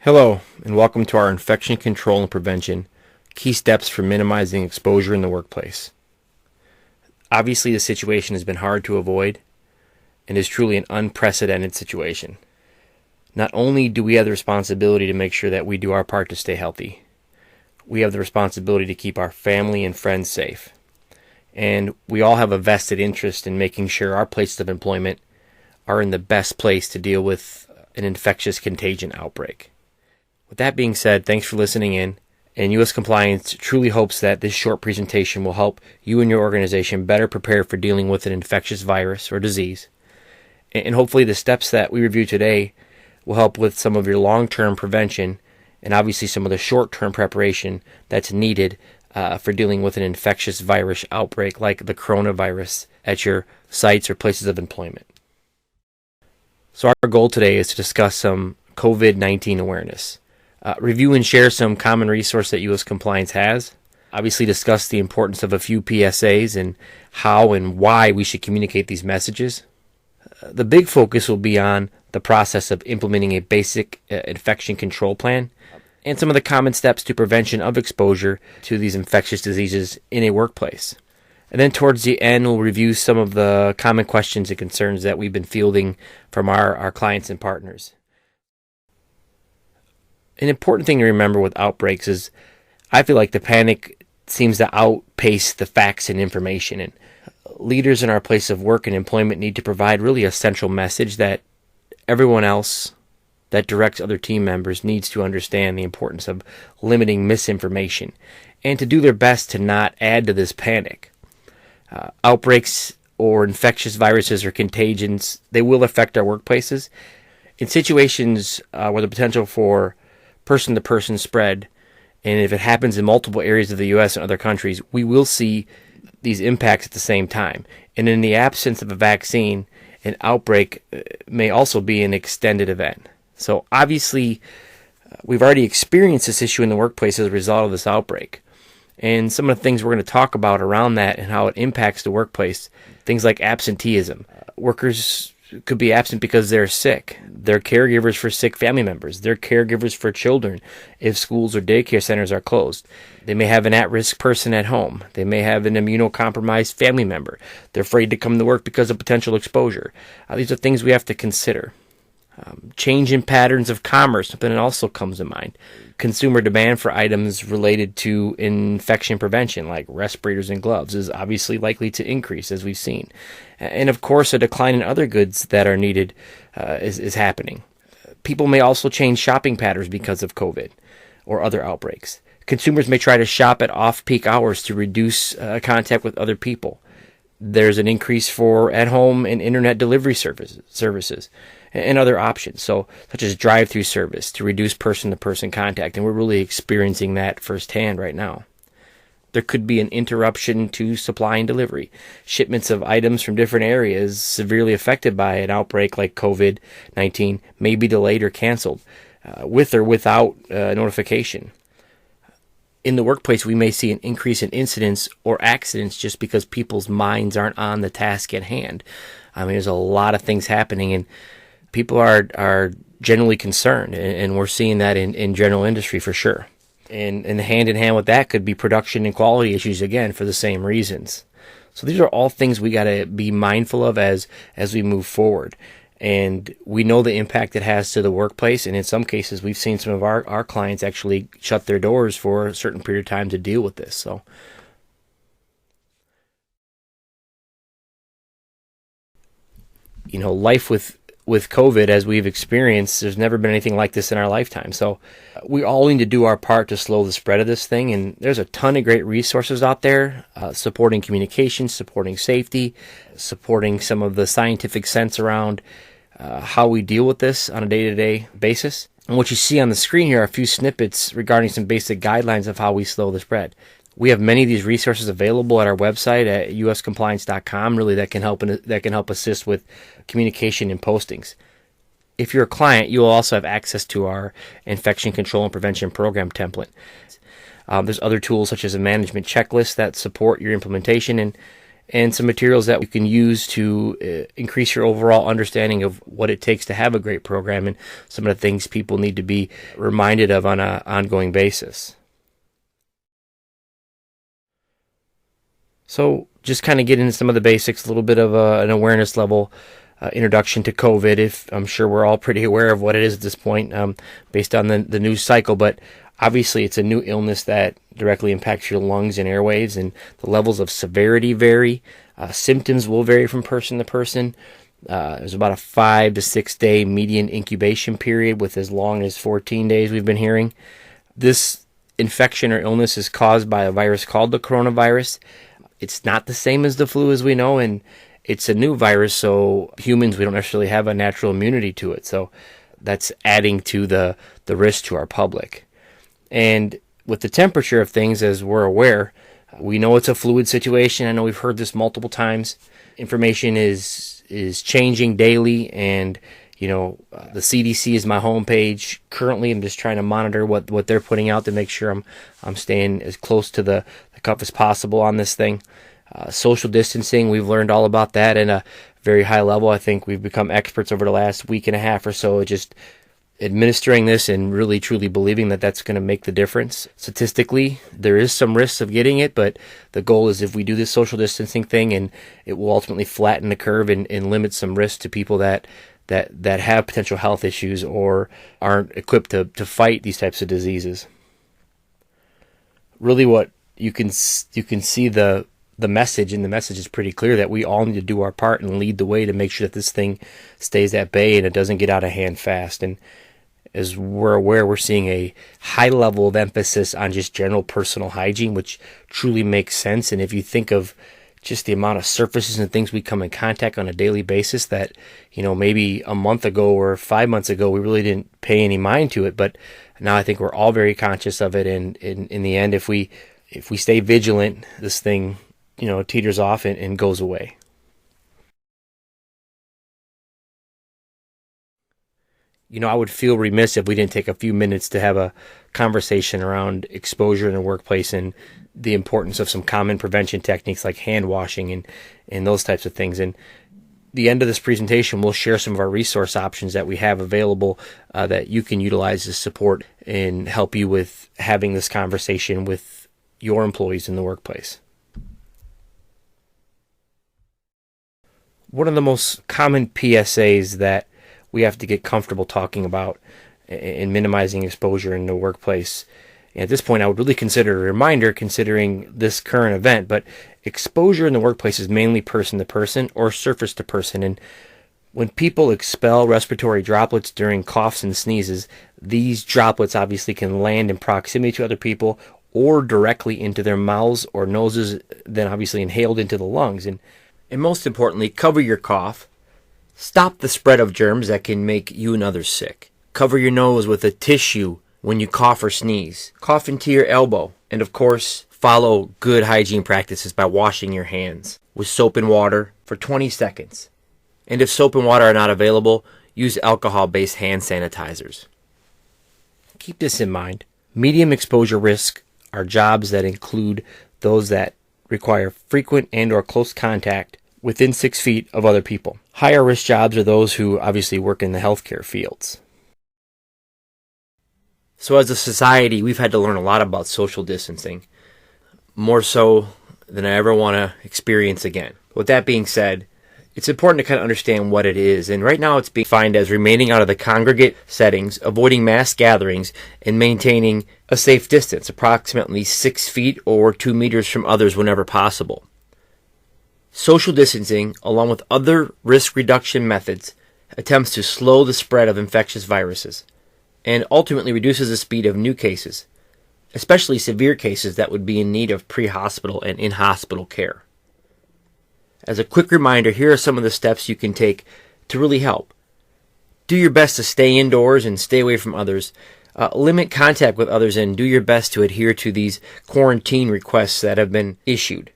Hello, and welcome to our Infection Control and Prevention Key Steps for Minimizing Exposure in the Workplace. Obviously, the situation has been hard to avoid and is truly an unprecedented situation. Not only do we have the responsibility to make sure that we do our part to stay healthy, we have the responsibility to keep our family and friends safe. And we all have a vested interest in making sure our places of employment are in the best place to deal with an infectious contagion outbreak. With that being said, thanks for listening in, and U.S. Compliance truly hopes that this short presentation will help you and your organization better prepare for dealing with an infectious virus or disease. And hopefully the steps that we review today will help with some of your long-term prevention and obviously some of the short-term preparation that's needed for dealing with an infectious virus outbreak like the coronavirus at your sites or places of employment. So our goal today is to discuss some COVID-19 awareness. Review and share some common resource that U.S. Compliance has. Obviously discuss the importance of a few PSAs and how and why we should communicate these messages. The big focus will be on the process of implementing a basic infection control plan and some of the common steps to prevention of exposure to these infectious diseases in a workplace. And then towards the end, we'll review some of the common questions and concerns that we've been fielding from our clients and partners. An important thing to remember with outbreaks is I feel like the panic seems to outpace the facts and information. And leaders in our place of work and employment need to provide really a central message that everyone else that directs other team members needs to understand the importance of limiting misinformation and to do their best to not add to this panic. Outbreaks or infectious viruses or contagions, they will affect our workplaces. In situations where the potential for person-to-person spread, and if it happens in multiple areas of the U.S. and other countries, we will see these impacts at the same time. And in the absence of a vaccine, an outbreak may also be an extended event. So obviously, we've already experienced this issue in the workplace as a result of this outbreak. And some of the things we're going to talk about around that and how it impacts the workplace, things like absenteeism. Workers could be absent because they're sick. They're caregivers for sick family members. They're caregivers for children if schools or daycare centers are closed. They may have an at-risk person at home. They may have an immunocompromised family member. They're afraid to come to work because of potential exposure. These are things we have to consider. Change in patterns of commerce, something that also comes to mind. Consumer demand for items related to infection prevention, like respirators and gloves, is obviously likely to increase, as we've seen. And of course, a decline in other goods that are needed is happening. People may also change shopping patterns because of COVID or other outbreaks. Consumers may try to shop at off-peak hours to reduce contact with other people. There's an increase for at-home and internet delivery services and other options, such as drive-through service to reduce person-to-person contact, and we're really experiencing that firsthand right now. There could be an interruption to supply and delivery. Shipments of items from different areas severely affected by an outbreak like COVID-19 may be delayed or canceled, with or without notification. In the workplace, we may see an increase in incidents or accidents just because people's minds aren't on the task at hand. There's a lot of things happening, and people are generally concerned, and we're seeing that in general industry for sure. And hand in hand with that could be production and quality issues, again, for the same reasons. So these are all things we got to be mindful of as we move forward. And we know the impact it has to the workplace, and in some cases we've seen some of our clients actually shut their doors for a certain period of time to deal with this. So life with COVID, as we've experienced, there's never been anything like this in our lifetime. So we all need to do our part to slow the spread of this thing. And there's a ton of great resources out there supporting communication, supporting safety, supporting some of the scientific sense around how we deal with this on a day-to-day basis. And what you see on the screen here are a few snippets regarding some basic guidelines of how we slow the spread. We have many of these resources available at our website at uscompliance.com, really that can help assist with communication and postings. If you're a client, you will also have access to our infection control and prevention program template. There's other tools such as a management checklist that support your implementation, and and some materials that you can use to increase your overall understanding of what it takes to have a great program and some of the things people need to be reminded of on an ongoing basis. So just kind of get into some of the basics, a little bit of an awareness level introduction to COVID. If I'm sure we're all pretty aware of what it is at this point based on the news cycle, but obviously it's a new illness that directly impacts your lungs and airways, and the levels of severity vary. Symptoms will vary from person to person. There's about a 5 to 6 day median incubation period with as long as 14 days we've been hearing. This infection or illness is caused by a virus called the coronavirus. It's not the same as the flu as we know, and it's a new virus, so humans, we don't necessarily have a natural immunity to it. So that's adding to the risk to our public. And with the temperature of things, as we're aware, we know it's a fluid situation. I know we've heard this multiple times. Information is changing daily, and the CDC is my homepage. Currently, I'm just trying to monitor what they're putting out to make sure I'm staying as close to the cuff as possible on this thing. Social distancing, we've learned all about that at a very high level. I think we've become experts over the last week and a half or so, just administering this and really truly believing that that's going to make the difference. Statistically, there is some risks of getting it, but the goal is if we do this social distancing thing, and it will ultimately flatten the curve and limit some risk to people that have potential health issues or aren't equipped to fight these types of diseases. Really, what you can see the message, and the message is pretty clear that we all need to do our part and lead the way to make sure that this thing stays at bay and it doesn't get out of hand fast. And as we're aware, we're seeing a high level of emphasis on just general personal hygiene, which truly makes sense. And if you think of just the amount of surfaces and things we come in contact on a daily basis that, maybe a month ago or 5 months ago, we really didn't pay any mind to it. But now I think we're all very conscious of it. And in the end, if we stay vigilant, this thing, teeters off and goes away. I would feel remiss if we didn't take a few minutes to have a conversation around exposure in the workplace and the importance of some common prevention techniques like hand washing and those types of things. And the end of this presentation, we'll share some of our resource options that we have available that you can utilize to support and help you with having this conversation with your employees in the workplace. One of the most common PSAs that we have to get comfortable talking about in minimizing exposure in the workplace. And at this point, I would really consider a reminder considering this current event, but exposure in the workplace is mainly person to person or surface to person. And when people expel respiratory droplets during coughs and sneezes, these droplets obviously can land in proximity to other people or directly into their mouths or noses, then obviously inhaled into the lungs. And most importantly, cover your cough. Stop the spread of germs that can make you and others sick. Cover your nose with a tissue when you cough or sneeze. Cough into your elbow. And of course, follow good hygiene practices by washing your hands with soap and water for 20 seconds. And if soap and water are not available, use alcohol-based hand sanitizers. Keep this in mind. Medium exposure risk are jobs that include those that require frequent and or close contact within 6 feet of other people. Higher risk jobs are those who obviously work in the healthcare fields. So as a society, we've had to learn a lot about social distancing, more so than I ever want to experience again. With that being said, it's important to kind of understand what it is. And right now it's being defined as remaining out of the congregate settings, avoiding mass gatherings, and maintaining a safe distance, approximately 6 feet or 2 meters from others whenever possible. Social distancing, along with other risk reduction methods, attempts to slow the spread of infectious viruses and ultimately reduces the speed of new cases, especially severe cases that would be in need of pre-hospital and in-hospital care. As a quick reminder, here are some of the steps you can take to really help. Do your best to stay indoors and stay away from others. Limit contact with others and do your best to adhere to these quarantine requests that have been issued.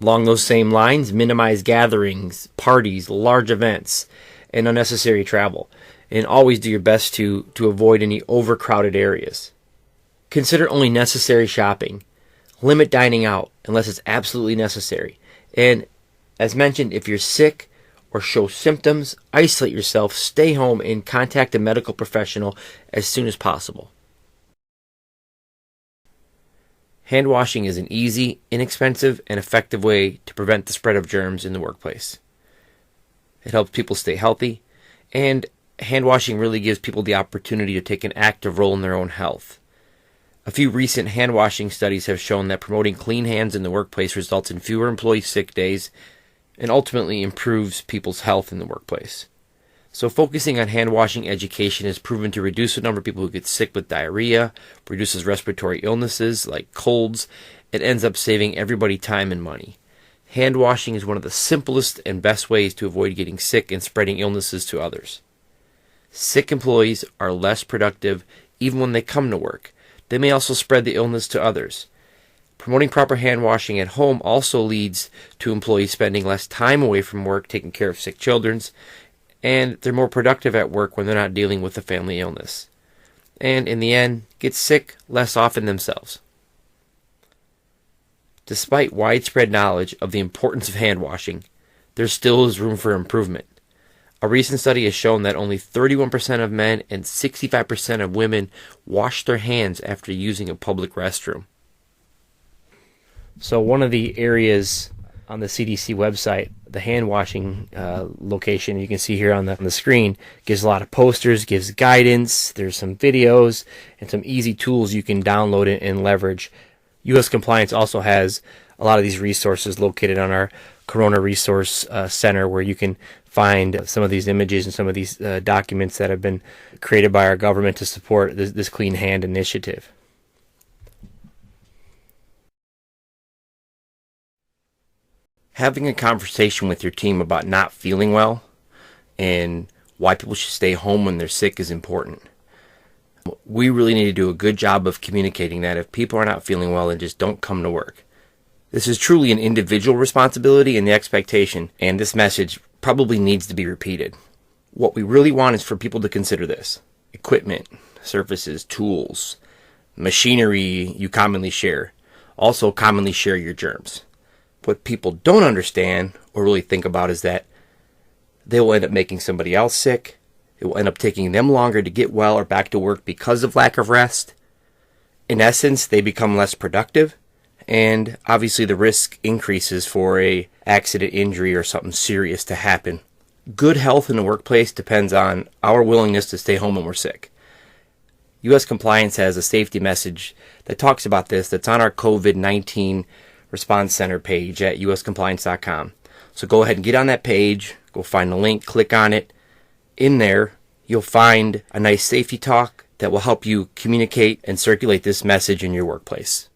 Along those same lines, minimize gatherings, parties, large events, and unnecessary travel. And always do your best to avoid any overcrowded areas. Consider only necessary shopping. Limit dining out unless it's absolutely necessary. And As mentioned, if you're sick or show symptoms, isolate yourself, stay home, and contact a medical professional as soon as possible. Hand washing is an easy, inexpensive, and effective way to prevent the spread of germs in the workplace. It helps people stay healthy, and hand washing really gives people the opportunity to take an active role in their own health. A few recent hand washing studies have shown that promoting clean hands in the workplace results in fewer employee sick days and ultimately improves people's health in the workplace. So focusing on hand washing education is proven to reduce the number of people who get sick with diarrhea, reduces respiratory illnesses like colds, and ends up saving everybody time and money. Hand washing is one of the simplest and best ways to avoid getting sick and spreading illnesses to others. Sick employees are less productive even when they come to work. They may also spread the illness to others. Promoting proper hand washing at home also leads to employees spending less time away from work taking care of sick children, and they're more productive at work when they're not dealing with a family illness. And in the end, get sick less often themselves. Despite widespread knowledge of the importance of hand washing, there still is room for improvement. A recent study has shown that only 31% of men and 65% of women wash their hands after using a public restroom. So one of the areas on the CDC website, the hand washing location, you can see here on the screen, gives a lot of posters, gives guidance, there's some videos, and some easy tools you can download and leverage. U.S. Compliance also has a lot of these resources located on our Corona Resource Center, where you can find some of these images and some of these documents that have been created by our government to support this Clean Hand initiative. Having a conversation with your team about not feeling well and why people should stay home when they're sick is important. We really need to do a good job of communicating that if people are not feeling well, then just don't come to work. This is truly an individual responsibility and the expectation, and this message probably needs to be repeated. What we really want is for people to consider this: equipment, surfaces, tools, machinery you commonly share. Also commonly share your germs. What people don't understand or really think about is that they will end up making somebody else sick. It will end up taking them longer to get well or back to work because of lack of rest. In essence, they become less productive, and obviously the risk increases for a accident, injury, or something serious to happen. Good health in the workplace depends on our willingness to stay home when we're sick. U.S. Compliance has a safety message that talks about this that's on our COVID-19 Response Center page at uscompliance.com. So go ahead and get on that page, go find the link, click on it. In there, you'll find a nice safety talk that will help you communicate and circulate this message in your workplace.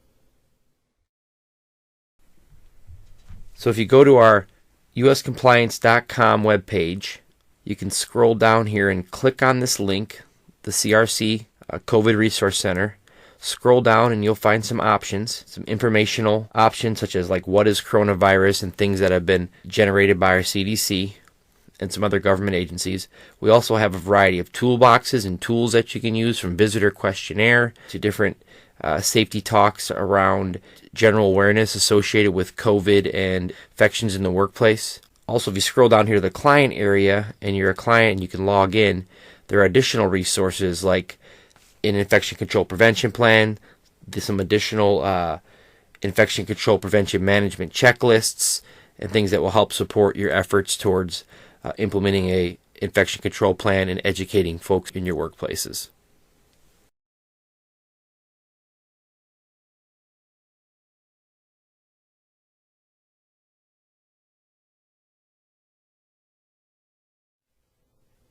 So if you go to our uscompliance.com webpage, you can scroll down here and click on this link, the CRC COVID Resource Center. Scroll down and you'll find some options, some informational options such as like what is coronavirus and things that have been generated by our CDC and some other government agencies. We also have a variety of toolboxes and tools that you can use, from visitor questionnaire to different safety talks around general awareness associated with COVID and infections in the workplace. Also, if you scroll down here to the client area and you're a client and you can log in, there are additional resources like an infection control prevention plan, some additional infection control prevention management checklists, and things that will help support your efforts towards implementing a infection control plan and educating folks in your workplaces.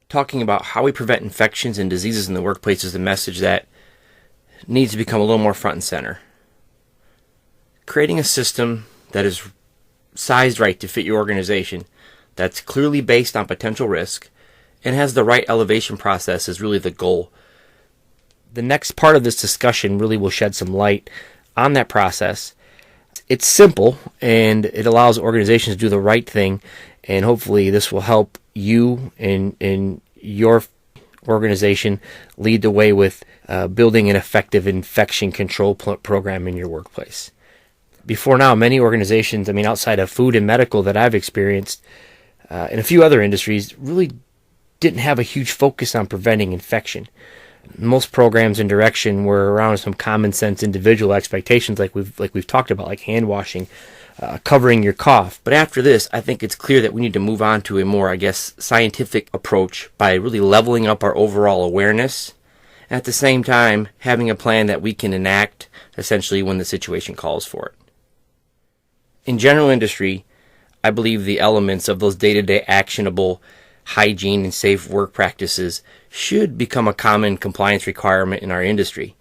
Talking about how we prevent infections and diseases in the workplace is a message that needs to become a little more front and center. Creating a system that is sized right to fit your organization, that's clearly based on potential risk, and has the right elevation process is really the goal. The next part of this discussion really will shed some light on that process. It's simple, and it allows organizations to do the right thing, and hopefully this will help you and your organization lead the way with building an effective infection control program in your workplace. Before now, many organizations, outside of food and medical that I've experienced, and a few other industries, really didn't have a huge focus on preventing infection. Most programs and direction were around some common sense individual expectations, like we've talked about, like hand washing, covering your cough. But after this, I think it's clear that we need to move on to a more, scientific approach by really leveling up our overall awareness, and at the same time having a plan that we can enact essentially when the situation calls for it. In general industry, I believe the elements of those day-to-day actionable hygiene and safe work practices should become a common compliance requirement in our industry.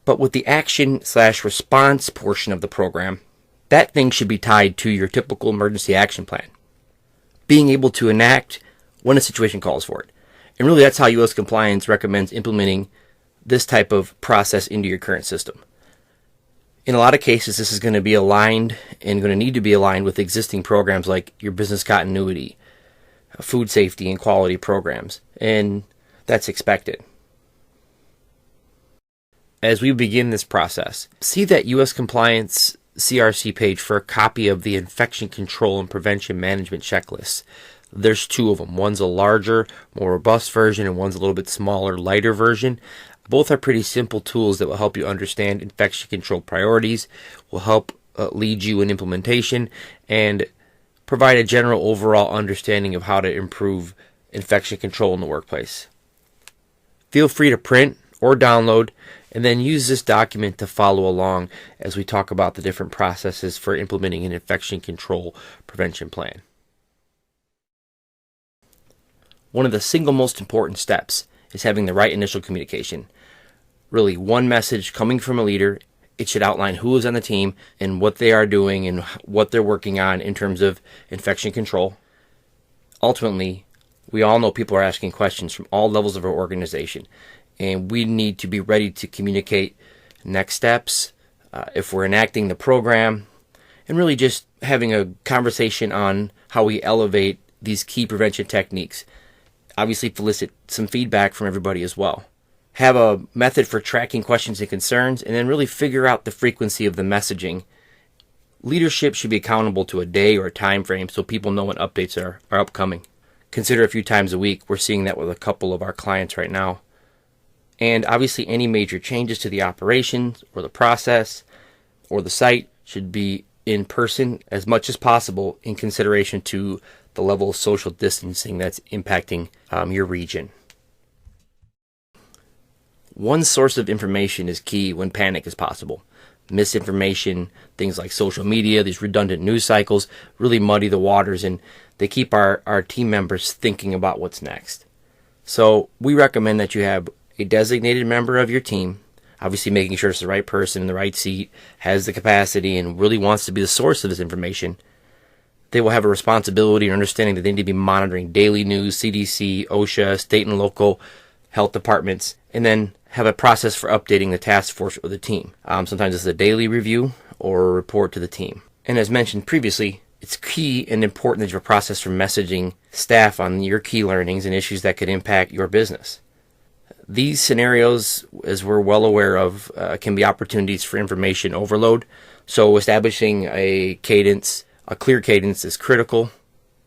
But with the action/response portion of the program, that thing should be tied to your typical emergency action plan, being able to enact when a situation calls for it. And really, that's how U.S. Compliance recommends implementing this type of process into your current system. In a lot of cases, this is going to be aligned and going to need to be aligned with existing programs like your business continuity, food safety, and quality programs, and that's expected. As we begin this process, see that U.S. Compliance CRC page for a copy of the Infection Control and Prevention Management Checklist. There's two of them. One's a larger, more robust version, and one's a little bit smaller, lighter version. Both are pretty simple tools that will help you understand infection control priorities, will help lead you in implementation, and provide a general overall understanding of how to improve infection control in the workplace. Feel free to print or download, and then use this document to follow along as we talk about the different processes for implementing an infection control prevention plan. One of the single most important steps is having the right initial communication. Really, one message coming from a leader. It should outline who is on the team and what they are doing and what they're working on in terms of infection control. Ultimately, we all know people are asking questions from all levels of our organization, and we need to be ready to communicate next steps, if we're enacting the program, and really just having a conversation on how we elevate these key prevention techniques. Obviously, solicit some feedback from everybody as well. Have a method for tracking questions and concerns, and then really figure out the frequency of the messaging. Leadership should be accountable to a day or a time frame so people know when updates are upcoming. Consider a few times a week. We're seeing that with a couple of our clients right now. And obviously, any major changes to the operations or the process or the site should be in person as much as possible in consideration to the level of social distancing that's impacting your region. One source of information is key when panic is possible. Misinformation, things like social media, these redundant news cycles really muddy the waters, and they keep our team members thinking about what's next. So we recommend that you have a designated member of your team, obviously making sure it's the right person in the right seat, has the capacity, and really wants to be the source of this information. They will have a responsibility and understanding that they need to be monitoring daily news, CDC, OSHA, state and local health departments, and then have a process for updating the task force or the team. Sometimes it's a daily review or a report to the team. And as mentioned previously, it's key and important that you have a process for messaging staff on your key learnings and issues that could impact your business. These scenarios, as we're well aware of, can be opportunities for information overload. So establishing a cadence, a clear cadence, is critical.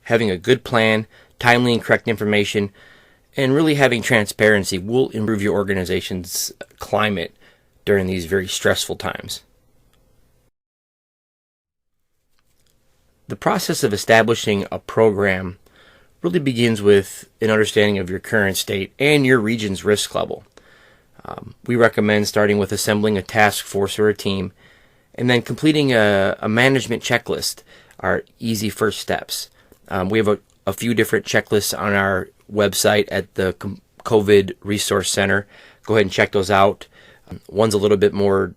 Having a good plan, timely and correct information, and really having transparency will improve your organization's climate during these very stressful times. The process of establishing a program really begins with an understanding of your current state and your region's risk level. We recommend starting with assembling a task force or a team, and then completing a management checklist are easy first steps. We have a few different checklists on our website at the COVID Resource Center. Go ahead and check those out. One's a little bit more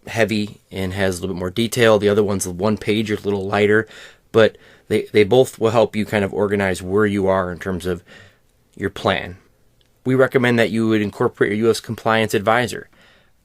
heavy and has a little bit more detail. The other one's one page, a little lighter, but they both will help you kind of organize where you are in terms of your plan. We recommend that you would incorporate your U.S. Compliance Advisor.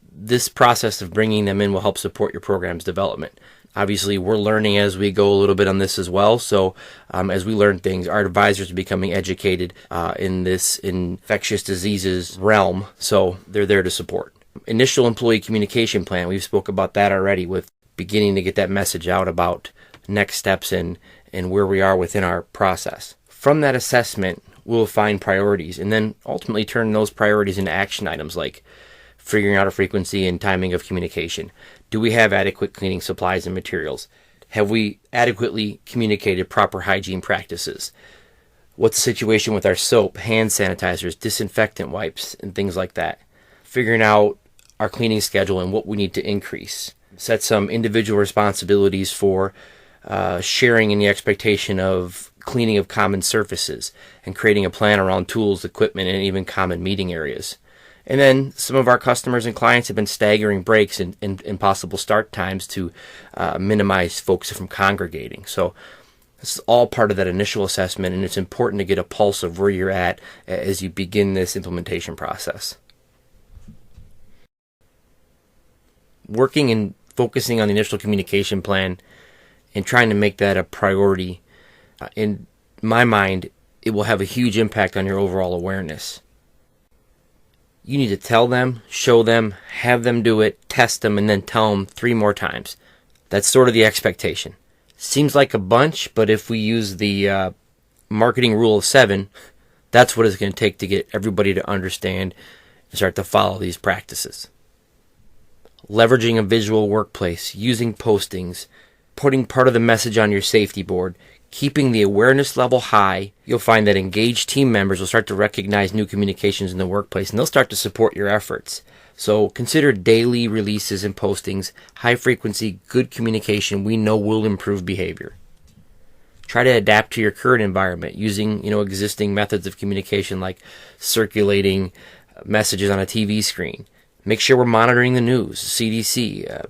This process of bringing them in will help support your program's development. Obviously, we're learning as we go a little bit on this as well. So as we learn things, our advisors are becoming educated in this infectious diseases realm. So they're there to support. Initial employee communication plan. We've spoke about that already with beginning to get that message out about next steps and where we are within our process. From that assessment, we'll find priorities and then ultimately turn those priorities into action items like figuring out a frequency and timing of communication. Do we have adequate cleaning supplies and materials? Have we adequately communicated proper hygiene practices? What's the situation with our soap, hand sanitizers, disinfectant wipes, and things like that? Figuring out our cleaning schedule and what we need to increase. Set some individual responsibilities for sharing in the expectation of cleaning of common surfaces and creating a plan around tools, equipment, and even common meeting areas. And then some of our customers and clients have been staggering breaks and possible start times to minimize folks from congregating. So this is all part of that initial assessment, and it's important to get a pulse of where you're at as you begin this implementation process. Working and focusing on the initial communication plan and trying to make that a priority, in my mind, it will have a huge impact on your overall awareness. You need to tell them, show them, have them do it, test them, and then tell them 3 more times. That's sort of the expectation. Seems like a bunch, but if we use the marketing rule of 7, that's what it's going to take to get everybody to understand and start to follow these practices. Leveraging a visual workplace, using postings, putting part of the message on your safety board, keeping the awareness level high, you'll find that engaged team members will start to recognize new communications in the workplace, and they'll start to support your efforts. So consider daily releases and postings, high frequency, good communication we know will improve behavior. Try to adapt to your current environment using existing methods of communication like circulating messages on a TV screen. Make sure we're monitoring the news, CDC,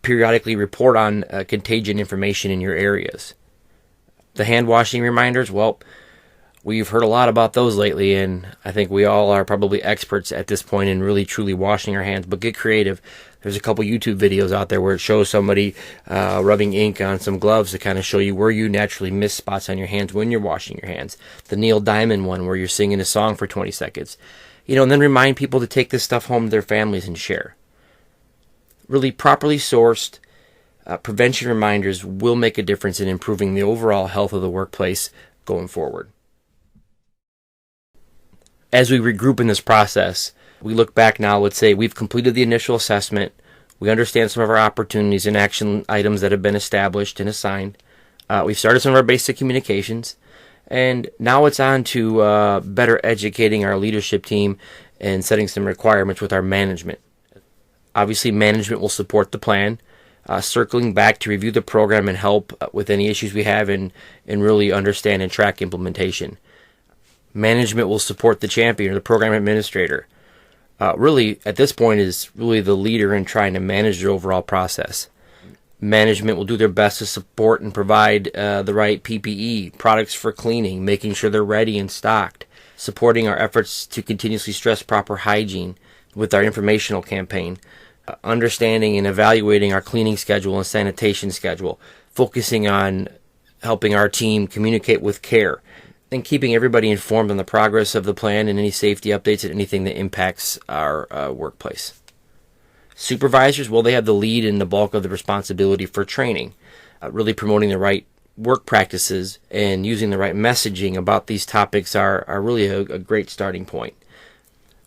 periodically report on contagion information in your areas. The hand washing reminders, well, we've heard a lot about those lately, and I think we all are probably experts at this point in really truly washing our hands, but get creative. There's a couple YouTube videos out there where it shows somebody rubbing ink on some gloves to kind of show you where you naturally miss spots on your hands when you're washing your hands. The Neil Diamond one where you're singing a song for 20 seconds. And then remind people to take this stuff home to their families and share. Really properly sourced prevention reminders will make a difference in improving the overall health of the workplace going forward. As we regroup in this process, we look back now, let's say we've completed the initial assessment, we understand some of our opportunities and action items that have been established and assigned, we've started some of our basic communications, and now it's on to better educating our leadership team and setting some requirements with our management. Obviously, management will support the plan, circling back to review the program and help with any issues we have and really understand and track implementation. Management will support the champion or the program administrator. Really, at this point, is really the leader in trying to manage the overall process. Management will do their best to support and provide the right PPE, products for cleaning, making sure they're ready and stocked, supporting our efforts to continuously stress proper hygiene with our informational campaign, understanding and evaluating our cleaning schedule and sanitation schedule, focusing on helping our team communicate with care, and keeping everybody informed on the progress of the plan and any safety updates and anything that impacts our workplace. Supervisors, well, they have the lead and the bulk of the responsibility for training, really promoting the right work practices and using the right messaging about these topics are really a great starting point.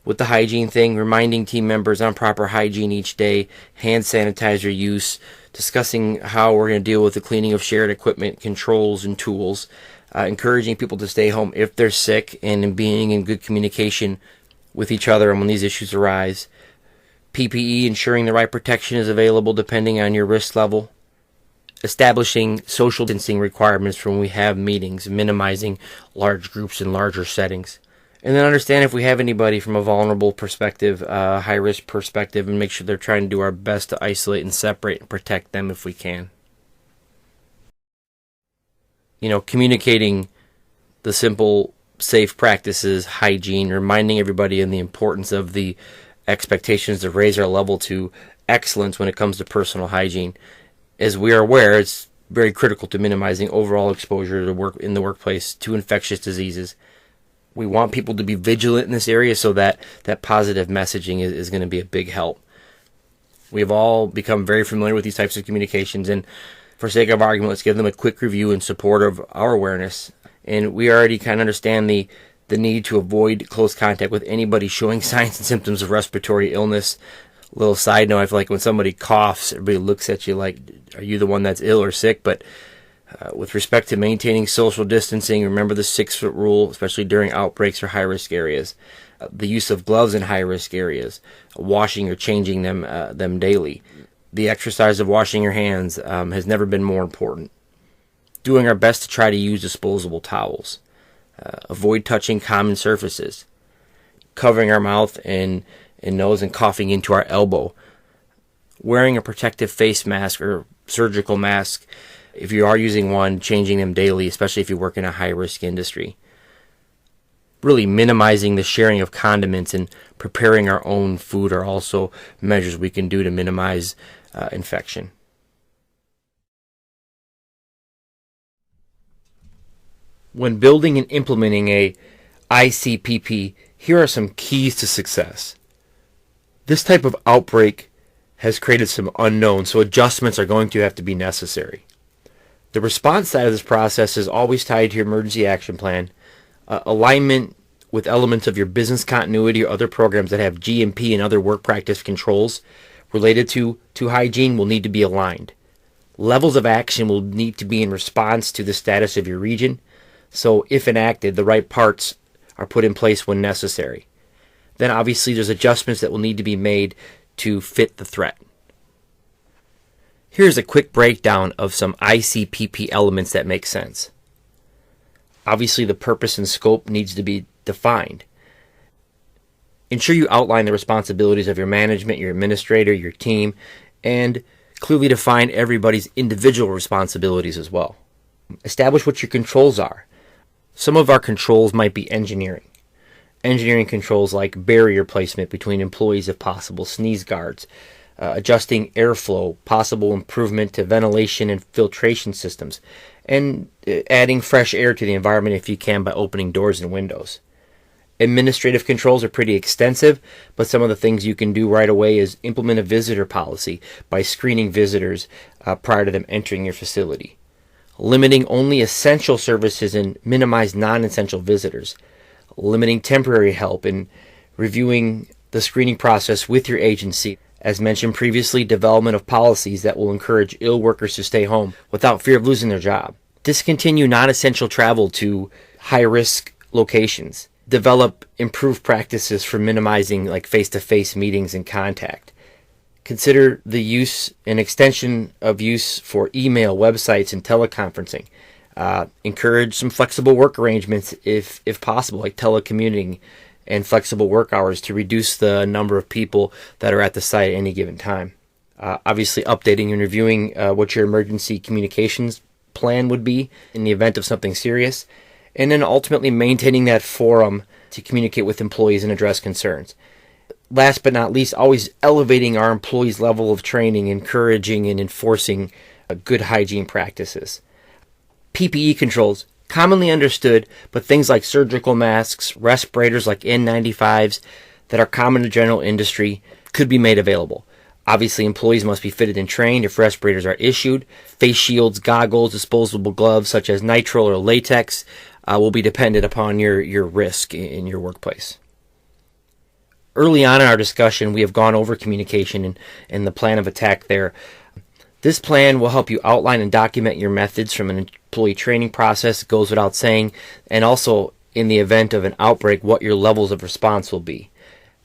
With the hygiene thing, reminding team members on proper hygiene each day, hand sanitizer use, discussing how we're going to deal with the cleaning of shared equipment, controls, and tools, encouraging people to stay home if they're sick, and being in good communication with each other and when these issues arise. PPE, ensuring the right protection is available depending on your risk level. Establishing social distancing requirements for when we have meetings, minimizing large groups in larger settings. And then understand if we have anybody from a vulnerable perspective, high-risk perspective, and make sure they're trying to do our best to isolate and separate and protect them if we can. Communicating the simple, safe practices, hygiene, reminding everybody of the importance of the expectations to raise our level to excellence when it comes to personal hygiene. As we are aware, it's very critical to minimizing overall exposure to work in the workplace to infectious diseases. We want people to be vigilant in this area so that positive messaging is going to be a big help. We've all become very familiar with these types of communications, and for sake of argument, let's give them a quick review in support of our awareness. And we already kind of understand the need to avoid close contact with anybody showing signs and symptoms of respiratory illness. A little side note, I feel like when somebody coughs, everybody looks at you like, are you the one that's ill or sick? But with respect to maintaining social distancing, remember the 6-foot rule, especially during outbreaks or high-risk areas. The use of gloves in high-risk areas, washing or changing them daily. The exercise of washing your hands has never been more important. Doing our best to try to use disposable towels. Avoid touching common surfaces. Covering our mouth and nose and coughing into our elbow. Wearing a protective face mask or surgical mask. If you are using one, changing them daily, especially if you work in a high-risk industry. Really minimizing the sharing of condiments and preparing our own food are also measures we can do to minimize infection. When building and implementing a ICPP, here are some keys to success. This type of outbreak has created some unknowns, so adjustments are going to have to be necessary. The response side of this process is always tied to your emergency action plan. Alignment with elements of your business continuity or other programs that have GMP and other work practice controls related to hygiene will need to be aligned. Levels of action will need to be in response to the status of your region. So if enacted, the right parts are put in place when necessary. Then obviously there's adjustments that will need to be made to fit the threat. Here's a quick breakdown of some ICPP elements that make sense. Obviously the purpose and scope needs to be defined. Ensure you outline the responsibilities of your management, your administrator, your team, and clearly define everybody's individual responsibilities as well. Establish what your controls are. Some of our controls might be engineering. Engineering controls like barrier placement between employees if possible, sneeze guards, adjusting airflow, possible improvement to ventilation and filtration systems, and adding fresh air to the environment if you can by opening doors and windows. Administrative controls are pretty extensive, but some of the things you can do right away is implement a visitor policy by screening visitors prior to them entering your facility. Limiting only essential services and minimize non-essential visitors. Limiting temporary help and reviewing the screening process with your agency. As mentioned previously, development of policies that will encourage ill workers to stay home without fear of losing their job. Discontinue non-essential travel to high-risk locations. Develop improved practices for minimizing face-to-face meetings and contact. Consider the use and extension of use for email, websites, and teleconferencing. Encourage some flexible work arrangements if possible, like telecommuting and flexible work hours to reduce the number of people that are at the site at any given time. Obviously, updating and reviewing what your emergency communications plan would be in the event of something serious, and then ultimately maintaining that forum to communicate with employees and address concerns. Last but not least, always elevating our employees' level of training, encouraging and enforcing good hygiene practices. PPE controls, commonly understood, but things like surgical masks, respirators like N95s that are common to general industry could be made available. Obviously, employees must be fitted and trained if respirators are issued. Face shields, goggles, disposable gloves such as nitrile or latex will be dependent upon your risk in your workplace. Early on in our discussion, we have gone over communication and the plan of attack there. This plan will help you outline and document your methods from an employee training process, it goes without saying, and also in the event of an outbreak, what your levels of response will be.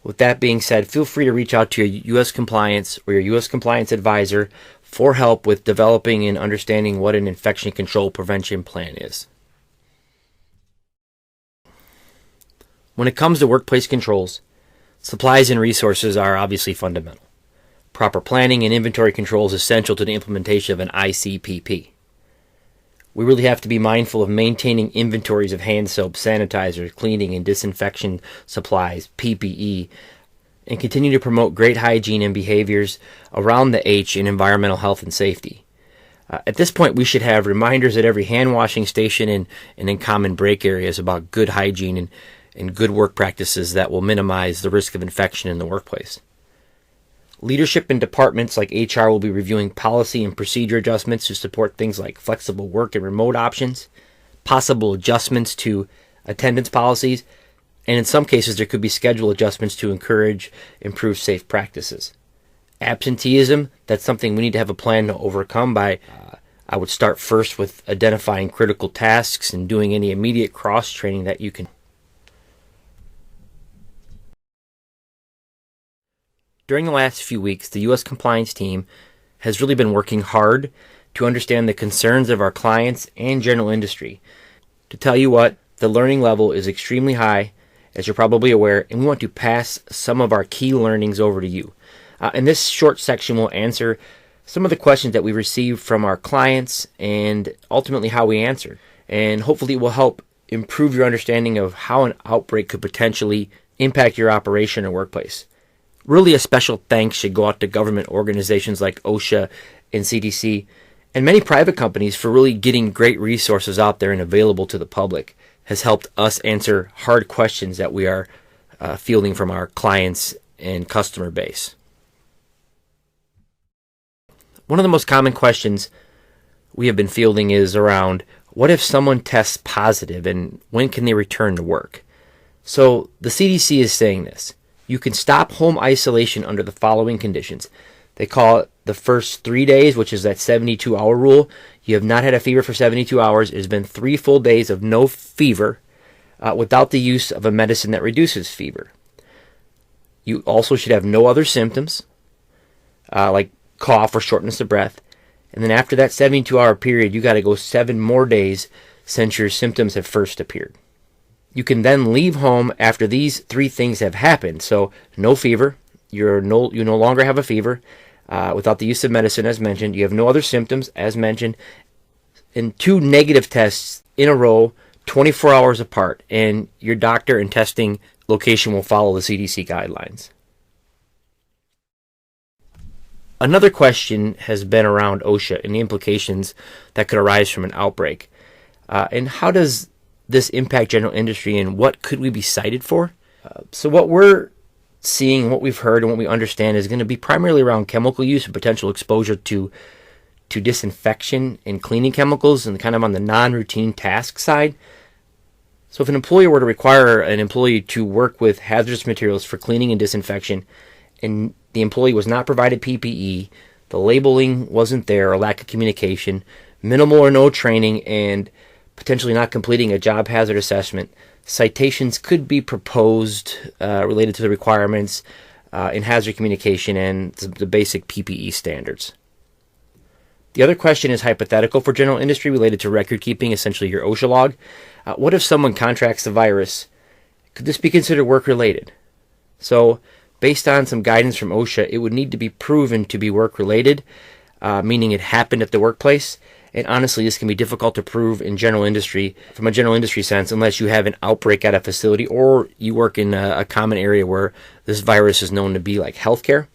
With that being said, feel free to reach out to your U.S. Compliance or your U.S. Compliance advisor for help with developing and understanding what an infection control prevention plan is. When it comes to workplace controls, supplies and resources are obviously fundamental. Proper planning and inventory control is essential to the implementation of an ICPP. We really have to be mindful of maintaining inventories of hand soap, sanitizer, cleaning and disinfection supplies, PPE, and continue to promote great hygiene and behaviors around the H in environmental health and safety. At this point, we should have reminders at every hand washing station and in common break areas about good hygiene and good work practices that will minimize the risk of infection in the workplace. Leadership in departments like HR will be reviewing policy and procedure adjustments to support things like flexible work and remote options, possible adjustments to attendance policies, and in some cases there could be schedule adjustments to encourage improved safe practices. Absenteeism, that's something we need to have a plan to overcome by, I would start first with identifying critical tasks and doing any immediate cross-training that you can. During the last few weeks, the U.S. compliance team has really been working hard to understand the concerns of our clients and general industry. To tell you what, the learning level is extremely high, as you're probably aware, and we want to pass some of our key learnings over to you. In this short section, we'll answer some of the questions that we received from our clients and ultimately how we answered. And hopefully it will help improve your understanding of how an outbreak could potentially impact your operation or workplace. Really, a special thanks should go out to government organizations like OSHA and CDC and many private companies for really getting great resources out there and available to the public. Has helped us answer hard questions that we are fielding from our clients and customer base. One of the most common questions we have been fielding is around, what if someone tests positive and when can they return to work? So the CDC is saying this. You can stop home isolation under the following conditions. They call it the first 3 days, which is that 72-hour rule. You have not had a fever for 72 hours. It has been 3 full days of no fever without the use of a medicine that reduces fever. You also should have no other symptoms, like cough or shortness of breath. And then after that 72-hour period, you got to go 7 more days since your symptoms have first appeared. You can then leave home after these 3 things have happened. So no fever, you no longer have a fever without the use of medicine as mentioned. You have no other symptoms as mentioned. And 2 negative tests in a row, 24 hours apart. And your doctor and testing location will follow the CDC guidelines. Another question has been around OSHA and the implications that could arise from an outbreak. And how does this impact general industry and what could we be cited for? So what we're seeing, what we've heard, and what we understand is going to be primarily around chemical use and potential exposure to disinfection and cleaning chemicals and kind of on the non-routine task side. So if an employer were to require an employee to work with hazardous materials for cleaning and disinfection and the employee was not provided PPE, the labeling wasn't there, or lack of communication, minimal or no training, and potentially not completing a job hazard assessment, citations could be proposed related to the requirements in hazard communication and the basic PPE standards. The other question is hypothetical for general industry related to record keeping, essentially your OSHA log. What if someone contracts the virus? Could this be considered work-related? So, based on some guidance from OSHA, it would need to be proven to be work-related, meaning it happened at the workplace. And honestly, this can be difficult to prove in general industry, from a general industry sense, unless you have an outbreak at a facility or you work in a common area where this virus is known to be, like healthcare.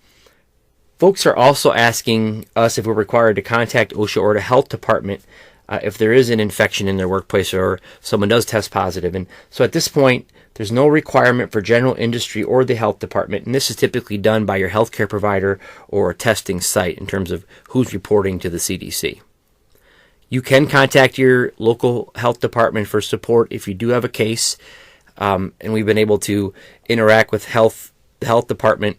Folks are also asking us if we're required to contact OSHA or the health department if there is an infection in their workplace or someone does test positive. And so at this point, there's no requirement for general industry or the health department, and this is typically done by your healthcare provider or a testing site in terms of who's reporting to the CDC. You can contact your local health department for support if you do have a case, and we've been able to interact with the health department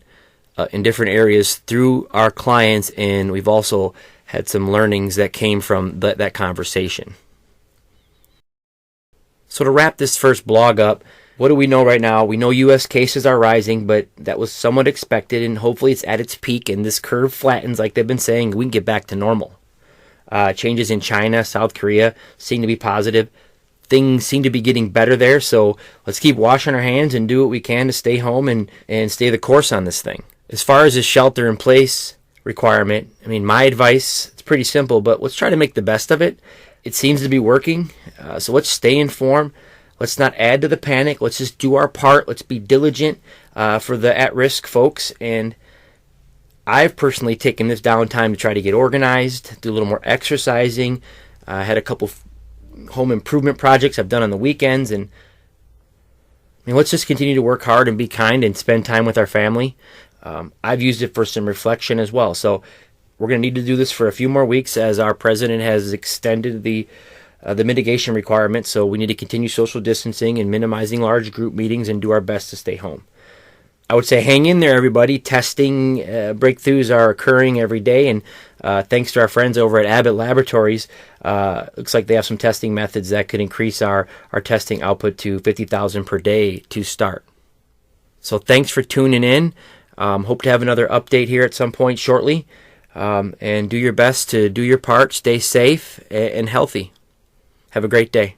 in different areas through our clients, and we've also had some learnings that came from that conversation. So to wrap this first blog up, what do we know right now? We know U.S. cases are rising, but that was somewhat expected, and hopefully it's at its peak, and this curve flattens like they've been saying, we can get back to normal. Changes in China, South Korea seem to be positive. Things seem to be getting better there, so let's keep washing our hands and do what we can to stay home and stay the course on this thing. As far as the shelter-in-place requirement, I mean, my advice, it's pretty simple, but let's try to make the best of it. It seems to be working, so let's stay informed. Let's not add to the panic. Let's just do our part. Let's be diligent for the at-risk folks. And I've personally taken this downtime to try to get organized, do a little more exercising. I had a couple home improvement projects I've done on the weekends. And I mean, let's just continue to work hard and be kind and spend time with our family. I've used it for some reflection as well. So we're going to need to do this for a few more weeks as our president has extended the mitigation requirements. So we need to continue social distancing and minimizing large group meetings and do our best to stay home. I would say hang in there, everybody. Testing breakthroughs are occurring every day, and thanks to our friends over at Abbott Laboratories, looks like they have some testing methods that could increase our testing output to 50,000 per day to start. So thanks for tuning in. Hope to have another update here at some point shortly. And do your best to do your part, stay safe and healthy. Have a great day.